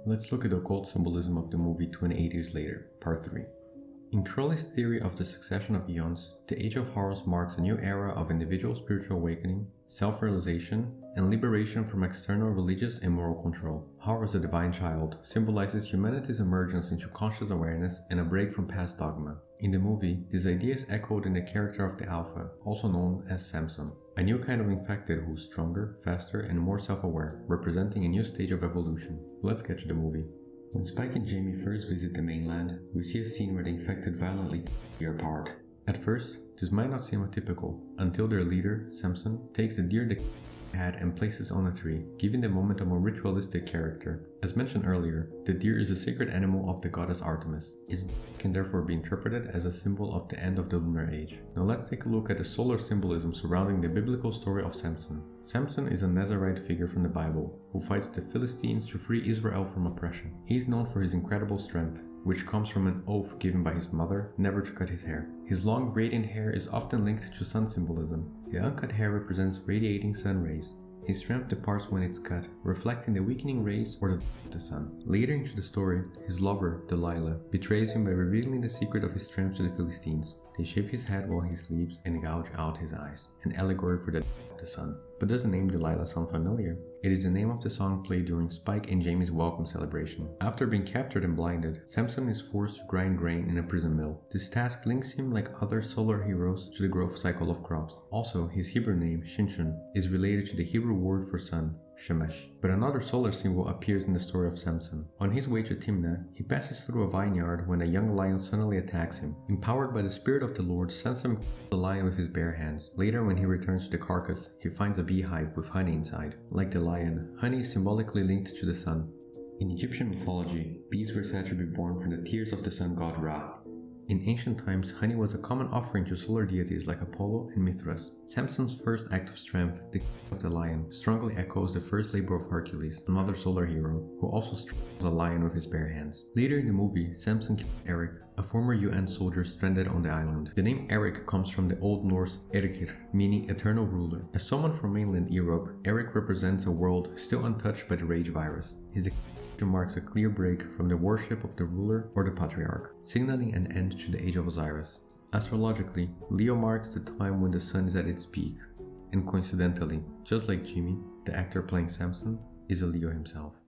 Let's look at the occult symbolism of the movie 28 Years Later, Part 3. In Crowley's theory of the succession of eons, the Age of Horus marks a new era of individual spiritual awakening, self-realization, and liberation from external religious and moral control. Horus, the divine child, symbolizes humanity's emergence into conscious awareness and a break from past dogma. In the movie, this idea is echoed in the character of the Alpha, also known as Samson, a new kind of infected who is stronger, faster, and more self-aware, representing a new stage of evolution. Let's get to the movie. When Spike and Jamie first visit the mainland, we see a scene where the infected violently tear apart. At first, this might not seem atypical, until their leader, Samson, takes the deer they had and places on a tree, giving the moment a more ritualistic character. As mentioned earlier, the deer is a sacred animal of the goddess Artemis. Its can therefore be interpreted as a symbol of the end of the lunar age. Now let's take a look at the solar symbolism surrounding the biblical story of Samson. Samson is a Nazarite figure from the Bible, who fights the Philistines to free Israel from oppression. He is known for his incredible strength, which comes from an oath given by his mother never to cut his hair. His long radiant hair is often linked to sun symbolism. The uncut hair represents radiating sun rays. His strength departs when it's cut, reflecting the weakening rays or the death of the sun. Later into the story, his lover, Delilah, betrays him by revealing the secret of his strength to the Philistines. They shave his head while he sleeps and gouge out his eyes, an allegory for the death of the sun. But does the name Delilah sound familiar? It is the name of the song played during Spike and Jamie's welcome celebration. After being captured and blinded, Samson is forced to grind grain in a prison mill. This task links him, like other solar heroes, to the growth cycle of crops. Also, his Hebrew name, Shinshon, is related to the Hebrew word for sun, Shemesh. But another solar symbol appears in the story of Samson. On his way to Timnah, he passes through a vineyard when a young lion suddenly attacks him. Empowered by the spirit of the Lord, Samson kills the lion with his bare hands. Later, when he returns to the carcass, he finds a beehive with honey inside. Like the lion, honey is symbolically linked to the sun. In Egyptian mythology, bees were said to be born from the tears of the sun god Ra. In ancient times, honey was a common offering to solar deities like Apollo and Mithras. Samson's first act of strength, the killing of the lion, strongly echoes the first labor of Hercules, another solar hero, who also strangles a lion with his bare hands. Later in the movie, Samson kills Eric, a former UN soldier stranded on the island. The name Eric comes from the Old Norse Erikir, meaning eternal ruler. As someone from mainland Europe, Eric represents a world still untouched by the rage virus. His marks a clear break from the worship of the ruler or the patriarch, signaling an end to the Age of Osiris. Astrologically, Leo marks the time when the sun is at its peak, and coincidentally, just like Jimmy, the actor playing Samson, is a Leo himself.